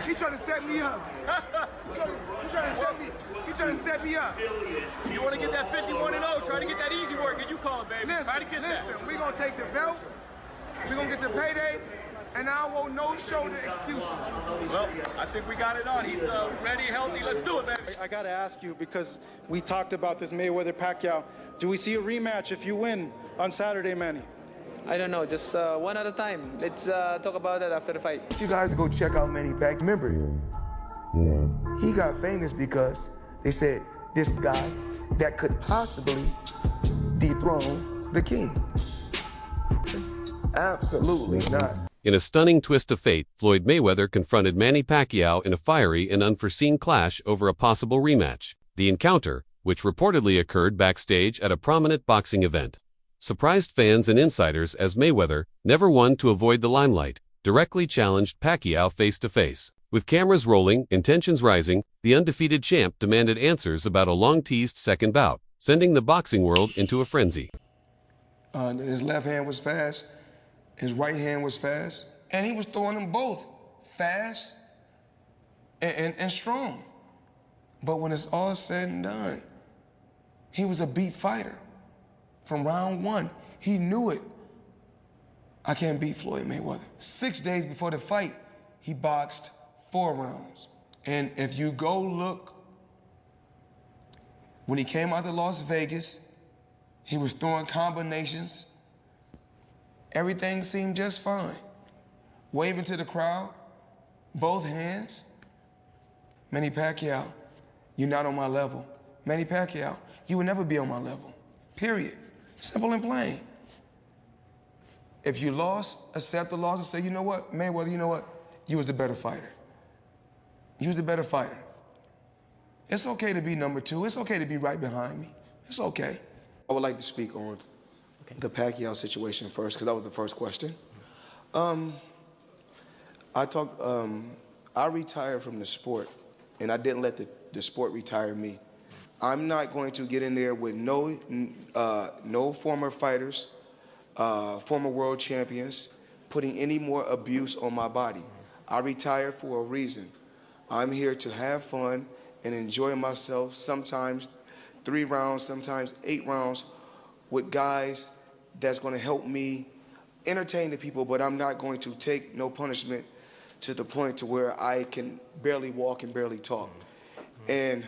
He trying to set me up. He trying to set me up. You want to get that 51-0, try to get that easy work, and you call it, baby. Listen, try to get that. we gonna take the belt, we gonna get the payday, and I don't want no shoulder excuses. Well, I think we got it on. He's ready, healthy. Let's do it, baby. I gotta ask you, because we talked about this Mayweather-Pacquiao. Do we see a rematch if you win on Saturday, Manny? I don't know, just one at a time. Let's talk about that after the fight. You guys go check out Manny Pacquiao. Remember, he got famous because they said this guy that could possibly dethrone the king. Absolutely not. In a stunning twist of fate, Floyd Mayweather confronted Manny Pacquiao in a fiery and unforeseen clash over a possible rematch. The encounter, which reportedly occurred backstage at a prominent boxing event, surprised fans and insiders as Mayweather, never one to avoid the limelight, directly challenged Pacquiao face-to-face. With cameras rolling and tensions rising, the undefeated champ demanded answers about a long-teased second bout, sending the boxing world into a frenzy. His left hand was fast, his right hand was fast, and he was throwing them both fast and strong. But when it's all said and done, he was a beat fighter. From round one, he knew it. I can't beat Floyd Mayweather. 6 days before the fight, he boxed 4 rounds. And if you go look, when he came out to Las Vegas, he was throwing combinations. Everything seemed just fine. Waving to the crowd, both hands. Manny Pacquiao, you're not on my level. Manny Pacquiao, you will never be on my level, period. Simple and plain. If you lost, accept the loss and say, you know what, Mayweather, you know what? You was the better fighter. You was the better fighter. It's okay to be number 2. It's okay to be right behind me. It's okay. I would like to speak on the Pacquiao situation first, because that was the first question. I retired from the sport, and I didn't let the sport retire me. I'm not going to get in there with no former fighters, former world champions, putting any more abuse on my body. I retired for a reason. I'm here to have fun and enjoy myself, sometimes 3 rounds, sometimes 8 rounds, with guys that's going to help me entertain the people, but I'm not going to take no punishment to the point to where I can barely walk and barely talk. And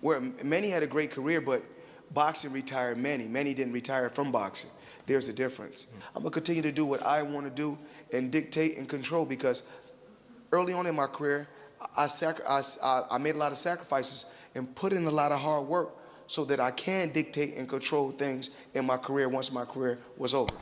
where Manny had a great career, but boxing retired Manny. Manny didn't retire from boxing. There's a difference. I'm gonna continue to do what I want to do and dictate and control, because early on in my career, I made a lot of sacrifices and put in a lot of hard work so that I can dictate and control things in my career once my career was over.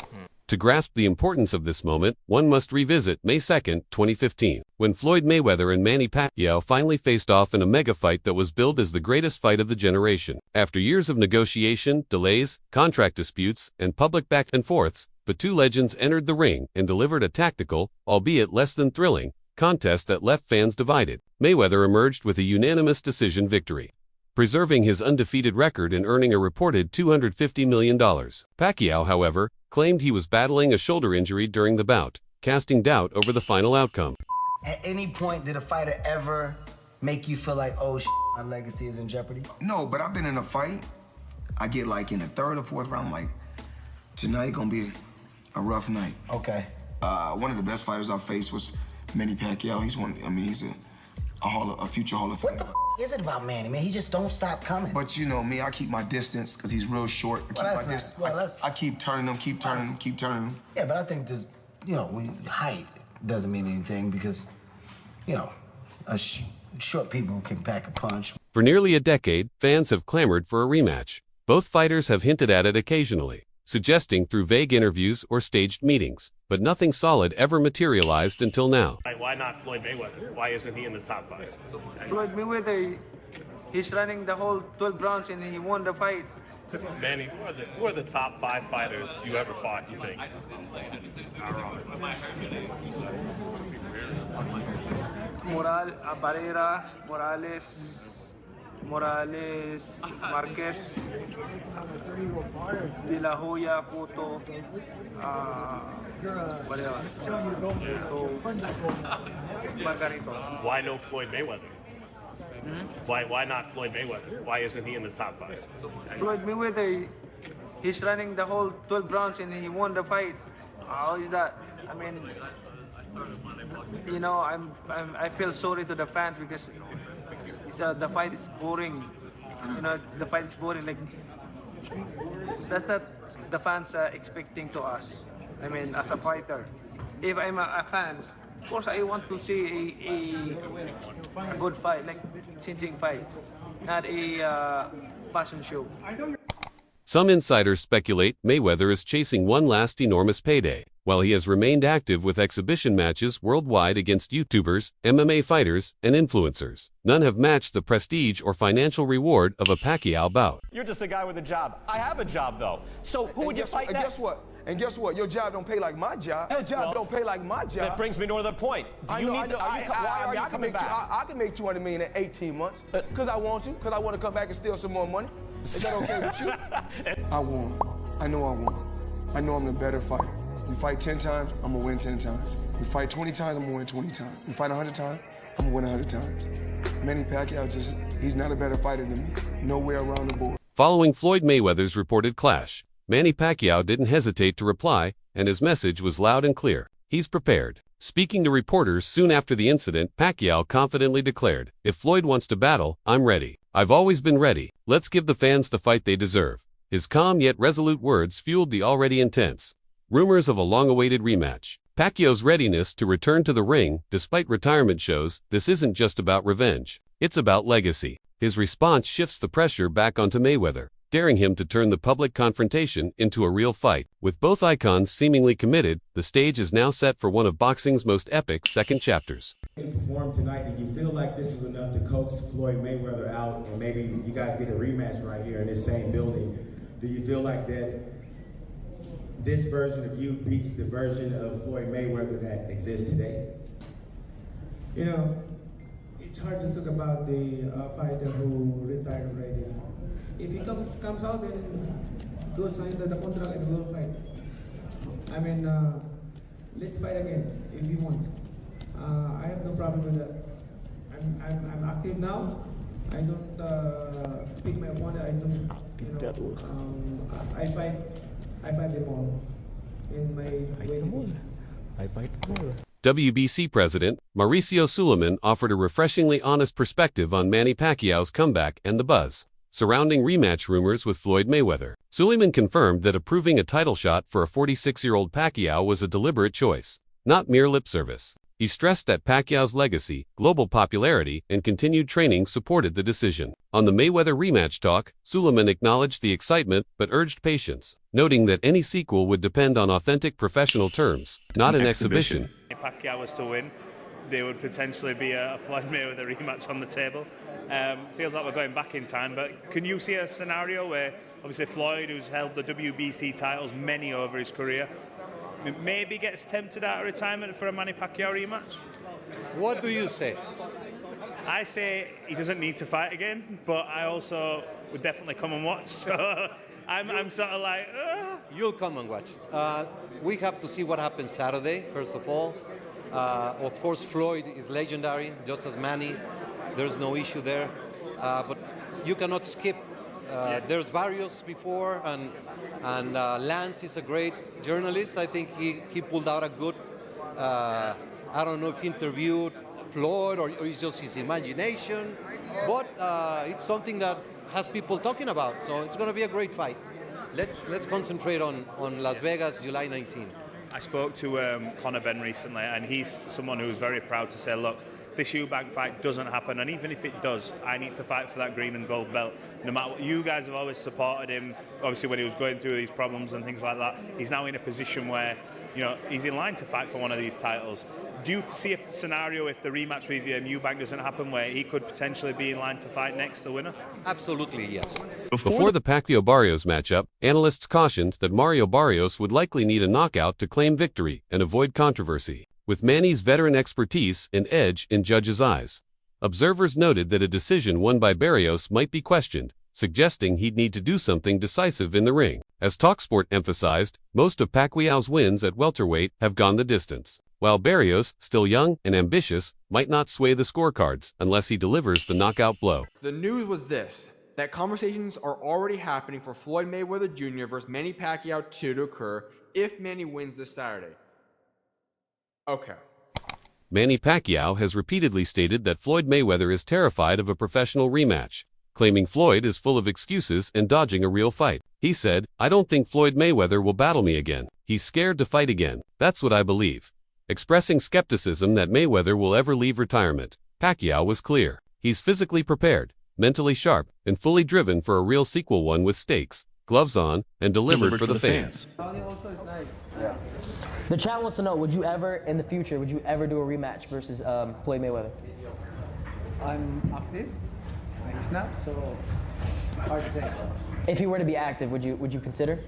To grasp the importance of this moment, one must revisit May 2, 2015, when Floyd Mayweather and Manny Pacquiao finally faced off in a mega fight that was billed as the greatest fight of the generation. After years of negotiation, delays, contract disputes, and public back and forths, the two legends entered the ring and delivered a tactical, albeit less than thrilling, contest that left fans divided. Mayweather emerged with a unanimous decision victory, preserving his undefeated record and earning a reported $250 million. Pacquiao, however, claimed he was battling a shoulder injury during the bout, casting doubt over the final outcome. At any point, did a fighter ever make you feel like, oh, my legacy is in jeopardy? No, but I've been in a fight. I get like in the 3rd or 4th round, like, tonight gonna be a rough night. Okay. One of the best fighters I faced was Manny Pacquiao. He's a future Hall of Famer. What the is it about Manny, man? He just don't stop coming. But you know me, I keep my distance because he's real short. I keep turning him, keep turning him. Yeah, but I think this, height doesn't mean anything because, short people can pack a punch. For nearly a decade, fans have clamored for a rematch. Both fighters have hinted at it occasionally, suggesting through vague interviews or staged meetings, but nothing solid ever materialized until now. Why not Floyd Mayweather? Why isn't he in the top 5? Floyd Mayweather, he's running the whole 12 rounds and he won the fight. Manny, who are the top 5 fighters you ever fought, you think? Barrera, Morales, Morales, Marquez, De La Hoya, Cotto, what else? So, Margarito. Why no Floyd Mayweather? Why not Floyd Mayweather? Why isn't he in the top 5? Floyd Mayweather, he's running the whole 12 rounds and he won the fight. How is that? I mean, you know, I feel sorry to the fans because the fight is boring. You know, the fight is boring. Like, that's not the fans are expecting to us. I mean, as a fighter, if I'm a fan, of course I want to see a good fight, like changing fight, not a passion show. Some insiders speculate Mayweather is chasing one last enormous payday, while he has remained active with exhibition matches worldwide against YouTubers, MMA fighters, and influencers. None have matched the prestige or financial reward of a Pacquiao bout. You're just a guy with a job. I have a job, though. So who would you fight next? And guess what? Your job don't pay like my job. Your job don't pay like my job. That brings me to another point. I can make $200 million in 18 months because I want to, because I want to come back and steal some more money. Is that okay with you? I won. I know I won. I know I'm the better fighter. You fight 10 times, I'm gonna win 10 times. You fight 20 times, I'm gonna win 20 times. You fight 100 times, I'm gonna win 100 times. Manny Pacquiao he's not a better fighter than me. Nowhere around the board. Following Floyd Mayweather's reported clash, Manny Pacquiao didn't hesitate to reply, and his message was loud and clear. He's prepared. Speaking to reporters soon after the incident, Pacquiao confidently declared, "If Floyd wants to battle, I'm ready. I've always been ready. Let's give the fans the fight they deserve." His calm yet resolute words fueled the already intense rumors of a long-awaited rematch. Pacquiao's readiness to return to the ring, despite retirement shows, this isn't just about revenge. It's about legacy. His response shifts the pressure back onto Mayweather, daring him to turn the public confrontation into a real fight. With both icons seemingly committed, the stage is now set for one of boxing's most epic second chapters. You performed tonight. Did you feel like this was enough to coax Floyd Mayweather out and maybe you guys get a rematch right here in this same building? Do you feel like that this version of you beats the version of Floyd Mayweather that exists today? You know, it's hard to talk about the fighter who retired already. If he comes out and goes sign the contract and will fight. I mean, let's fight again if you want. I have no problem with that. I'm active now. I don't pick my opponent. I don't, you know, I fight them all in my way. WBC President Mauricio Suleiman offered a refreshingly honest perspective on Manny Pacquiao's comeback and the buzz surrounding rematch rumors with Floyd Mayweather. Suleiman confirmed that approving a title shot for a 46-year-old Pacquiao was a deliberate choice, not mere lip service. He stressed that Pacquiao's legacy, global popularity, and continued training supported the decision. On the Mayweather rematch talk, Suleiman acknowledged the excitement but urged patience, noting that any sequel would depend on authentic professional terms, not an exhibition. If Pacquiao was to win, there would potentially be a Floyd Mayweather rematch on the table. Feels like we're going back in time, but can you see a scenario where obviously Floyd, who's held the WBC titles many over his career, maybe gets tempted out of retirement for a Manny Pacquiao rematch? What do you say? I say he doesn't need to fight again, but I also would definitely come and watch. So I'm sort of like, You'll come and watch. We have to see what happens Saturday, first of all. Of course, Floyd is legendary, just as Manny. There's no issue there. But you cannot skip. There's various before, and Lance is a great journalist. I think he pulled out a good, I don't know if he interviewed Floyd or it's just his imagination, but it's something that has people talking about. So it's going to be a great fight. Let's concentrate on Las Vegas, July 19. I spoke to Conor Benn recently, and he's someone who's very proud to say, look, this Eubank fight doesn't happen, and even if it does, I need to fight for that green and gold belt. No matter what, you guys have always supported him, obviously when he was going through these problems and things like that. He's now in a position where, you know, he's in line to fight for one of these titles. Do you see a scenario if the rematch with Eubank doesn't happen where he could potentially be in line to fight next, the winner? Absolutely, yes. Before the Pacquiao-Barrios matchup, analysts cautioned that Mario Barrios would likely need a knockout to claim victory and avoid controversy, with Manny's veteran expertise and edge in judges' eyes. Observers noted that a decision won by Barrios might be questioned, suggesting he'd need to do something decisive in the ring. As TalkSport emphasized, most of Pacquiao's wins at welterweight have gone the distance, while Barrios, still young and ambitious, might not sway the scorecards unless he delivers the knockout blow. The news was this, that conversations are already happening for Floyd Mayweather Jr. versus Manny Pacquiao 2 to occur if Manny wins this Saturday. Okay. Manny Pacquiao has repeatedly stated that Floyd Mayweather is terrified of a professional rematch, claiming Floyd is full of excuses and dodging a real fight. He said, "I don't think Floyd Mayweather will battle me again. He's scared to fight again. That's what I believe." Expressing skepticism that Mayweather will ever leave retirement, Pacquiao was clear. He's physically prepared, mentally sharp, and fully driven for a real sequel, one with stakes, gloves on, and delivered for the fans. The chat wants to know, would you ever, in the future, would you ever do a rematch versus Floyd Mayweather? I'm active. He's not, so hard to say. If he were to be active, would you consider?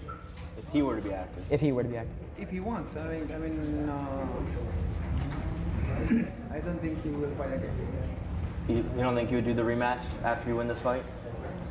If he were to be active. If he were to be active. If he wants, I don't think he will fight again. You don't think he would do the rematch after you win this fight?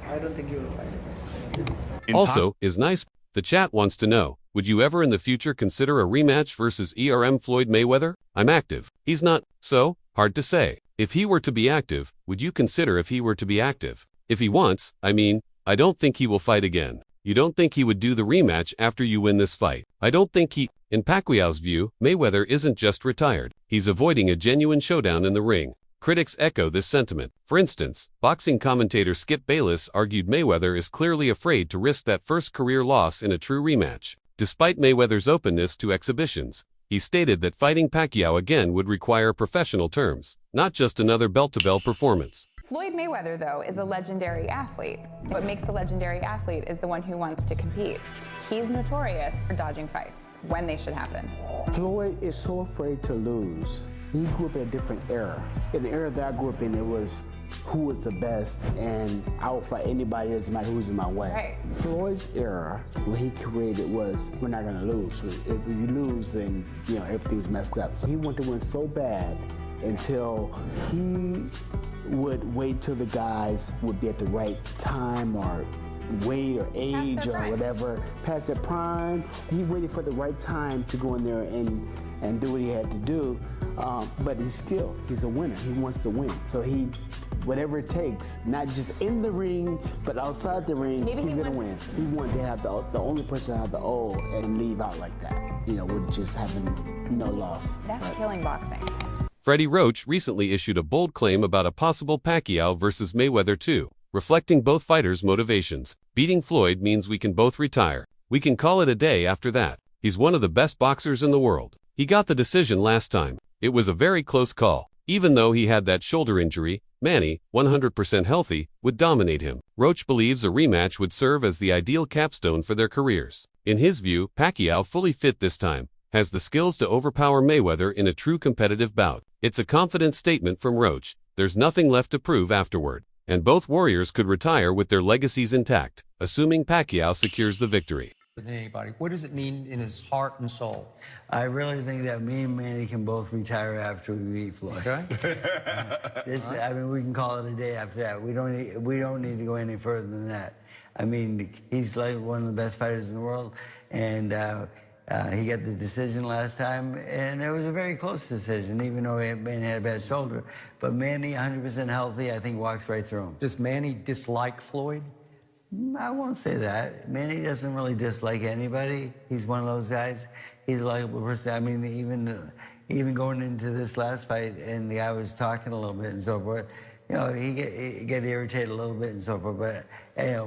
I don't think he will fight. Also, is nice. The chat wants to know, would you ever in the future consider a rematch versus Floyd Mayweather? I'm active. He's not, so hard to say. If he were to be active, would you consider if he were to be active? If he wants, I don't think he will fight again. You don't think he would do the rematch after you win this fight? I don't think he, in Pacquiao's view, Mayweather isn't just retired. He's avoiding a genuine showdown in the ring. Critics echo this sentiment. For instance, boxing commentator Skip Bayless argued Mayweather is clearly afraid to risk that first career loss in a true rematch. Despite Mayweather's openness to exhibitions, he stated that fighting Pacquiao again would require professional terms, not just another belt-to-belt performance. Floyd Mayweather, though, is a legendary athlete. What makes a legendary athlete is the one who wants to compete. He's notorious for dodging fights when they should happen. Floyd is so afraid to lose. He grew up in a different era. In the era that I grew up in, it was who was the best, and I would fight anybody, doesn't matter who's in my way. Right. Floyd's era, what he created was, we're not gonna lose. If you lose, then everything's messed up. So he wanted to win so bad until he would wait till the guys would be at the right time or weight or age or whatever, past their prime. He waited for the right time to go in there and do what he had to do. But he's a winner. He wants to win. So whatever it takes, not just in the ring, but outside the ring, he's gonna win. He wanted to have the only person to have the O and leave out like that, with just having no loss. That's killing boxing. Freddie Roach recently issued a bold claim about a possible Pacquiao versus Mayweather 2, reflecting both fighters' motivations. Beating Floyd means we can both retire. We can call it a day after that. He's one of the best boxers in the world. He got the decision last time. It was a very close call. Even though he had that shoulder injury, Manny, 100% healthy, would dominate him. Roach believes a rematch would serve as the ideal capstone for their careers. In his view, Pacquiao, fully fit this time, has the skills to overpower Mayweather in a true competitive bout. It's a confident statement from Roach. There's nothing left to prove afterward, and both warriors could retire with their legacies intact, assuming Pacquiao secures the victory. Anybody. What does it mean in his heart and soul? I really think that me and Manny can both retire after we beat Floyd. Okay. We can call it a day after that. We don't need to go any further than that. He's like one of the best fighters in the world, and he got the decision last time, and it was a very close decision, even though Manny had a bad shoulder. But Manny, 100% healthy, I think walks right through him. Does Manny dislike Floyd? I won't say that. Manny doesn't really dislike anybody. He's one of those guys. He's a likable person. Even going into this last fight, and the guy was talking a little bit and so forth, he get irritated a little bit and so forth. But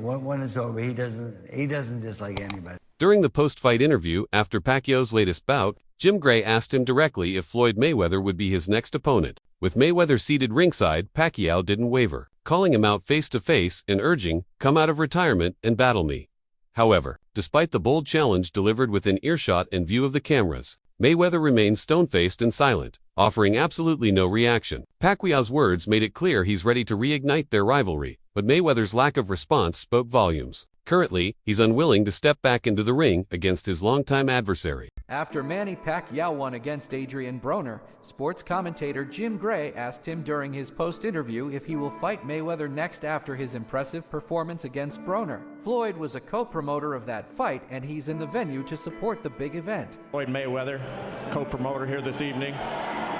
when it's over, he doesn't dislike anybody. During the post-fight interview after Pacquiao's latest bout, Jim Gray asked him directly if Floyd Mayweather would be his next opponent. With Mayweather seated ringside, Pacquiao didn't waver, calling him out face-to-face and urging, "Come out of retirement and battle me." However, despite the bold challenge delivered within earshot and view of the cameras, Mayweather remained stone-faced and silent, offering absolutely no reaction. Pacquiao's words made it clear he's ready to reignite their rivalry, but Mayweather's lack of response spoke volumes. Currently, he's unwilling to step back into the ring against his longtime adversary. After Manny Pacquiao won against Adrian Broner, sports commentator Jim Gray asked him during his post-interview if he will fight Mayweather next after his impressive performance against Broner. Floyd was a co-promoter of that fight, and he's in the venue to support the big event. Floyd Mayweather, co-promoter here this evening,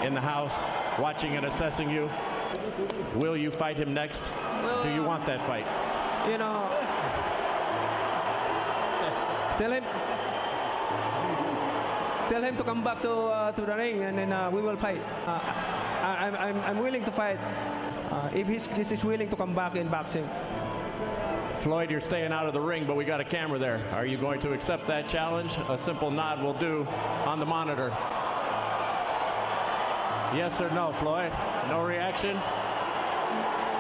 in the house, watching and assessing you. Will you fight him next? Do you want that fight? You know, tell him to come back to the ring, and then we will fight. I'm willing to fight if he's willing to come back in boxing. Floyd, you're staying out of the ring, but we got a camera there. Are you going to accept that challenge? A simple nod will do on the monitor. Yes or no, Floyd? No reaction?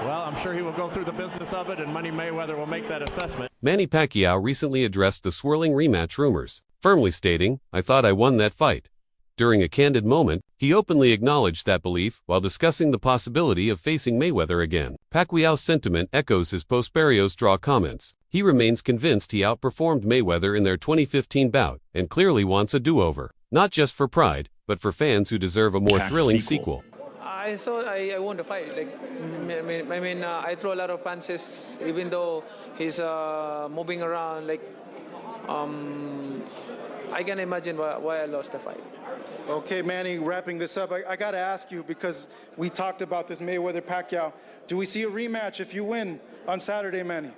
Well, I'm sure he will go through the business of it, and Manny Mayweather will make that assessment. Manny Pacquiao recently addressed the swirling rematch rumors, firmly stating, "I thought I won that fight." During a candid moment, he openly acknowledged that belief while discussing the possibility of facing Mayweather again. Pacquiao's sentiment echoes his post-Barrios draw comments. He remains convinced he outperformed Mayweather in their 2015 bout and clearly wants a do-over, not just for pride, but for fans who deserve a more thrilling sequel. I thought I won the fight. Like, I throw a lot of punches, even though he's moving around. Like, I can imagine why I lost the fight. Okay, Manny, wrapping this up, I got to ask you, because we talked about this Mayweather-Pacquiao. Do we see a rematch if you win on Saturday, Manny?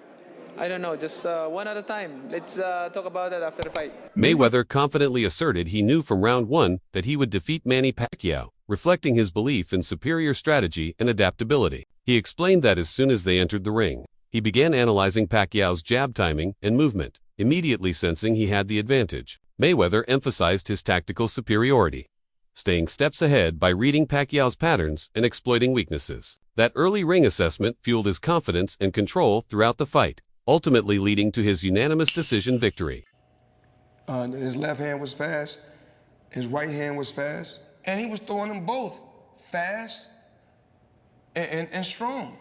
I don't know, just one at a time. Let's talk about that after the fight. Mayweather confidently asserted he knew from round one that he would defeat Manny Pacquiao, reflecting his belief in superior strategy and adaptability. He explained that as soon as they entered the ring, he began analyzing Pacquiao's jab timing and movement, immediately sensing he had the advantage. Mayweather emphasized his tactical superiority, staying steps ahead by reading Pacquiao's patterns and exploiting weaknesses. That early ring assessment fueled his confidence and control throughout the fight, ultimately leading to his unanimous decision victory. His left hand was fast, his right hand was fast, and he was throwing them both fast and strong.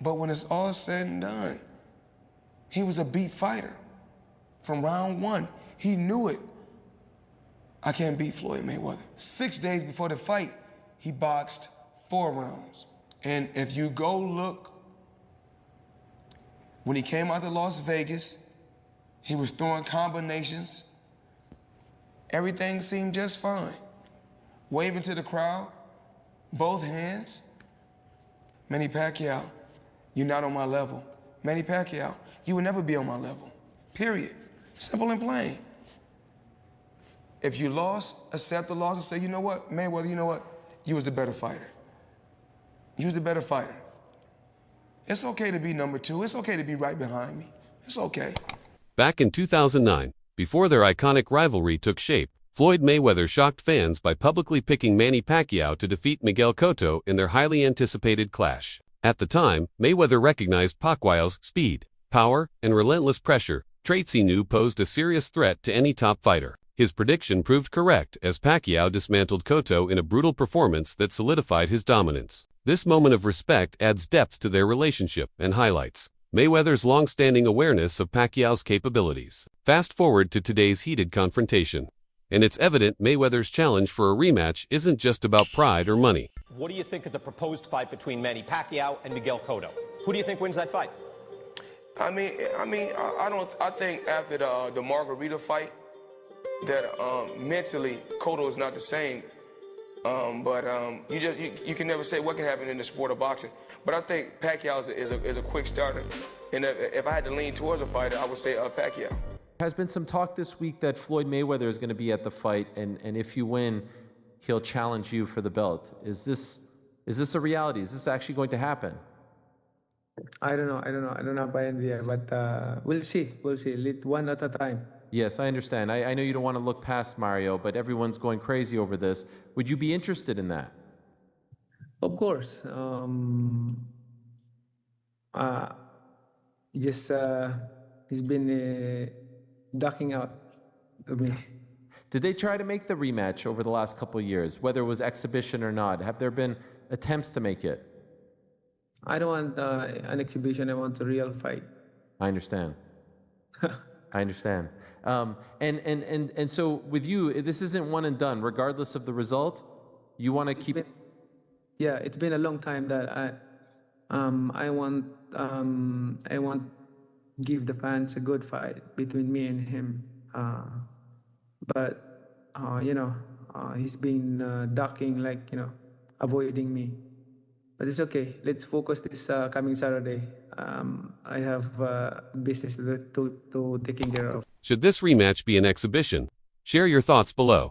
But when it's all said and done, he was a beat fighter. From round one, he knew it. I can't beat Floyd Mayweather. 6 days before the fight, he boxed 4 rounds. And if you go look, when he came out to Las Vegas, he was throwing combinations. Everything seemed just fine. Waving to the crowd, both hands. Manny Pacquiao, you're not on my level. Manny Pacquiao, you will never be on my level. Period. Simple and plain. If you lost, accept the loss and say, you know what, Mayweather, you know what? You was the better fighter. You was the better fighter. It's okay to be number 2. It's okay to be right behind me. It's okay. Back in 2009, before their iconic rivalry took shape, Floyd Mayweather shocked fans by publicly picking Manny Pacquiao to defeat Miguel Cotto in their highly anticipated clash. At the time, Mayweather recognized Pacquiao's speed, power, and relentless pressure, traits he knew posed a serious threat to any top fighter. His prediction proved correct as Pacquiao dismantled Cotto in a brutal performance that solidified his dominance. This moment of respect adds depth to their relationship and highlights Mayweather's long-standing awareness of Pacquiao's capabilities. Fast forward to today's heated confrontation, and it's evident Mayweather's challenge for a rematch isn't just about pride or money. What do you think of the proposed fight between Manny Pacquiao and Miguel Cotto? Who do you think wins that fight? I think after the Margarita fight, that mentally Cotto is not the same. You can never say what can happen in the sport of boxing. But I think Pacquiao is a quick starter. And if I had to lean towards a fighter, I would say Pacquiao. There has been some talk this week that Floyd Mayweather is going to be at the fight, and if you win, he'll challenge you for the belt. Is this a reality? Is this actually going to happen? I don't know. I don't have an idea, but we'll see. One at a time. Yes, I understand. I know you don't want to look past Mario, but everyone's going crazy over this. Would you be interested in that? Of course. He's been ducking out of me. Did they try to make the rematch over the last couple of years, whether it was exhibition or not? Have there been attempts to make it? I don't want an exhibition. I want a real fight. I understand. I understand. And so with you, this isn't one and done. Regardless of the result, you want to keep. Yeah, it's been a long time that I want give the fans a good fight between me and him. But he's been ducking, like, avoiding me. But it's okay. Let's focus this coming Saturday. I have business to taking care of. Should this rematch be an exhibition? Share your thoughts below.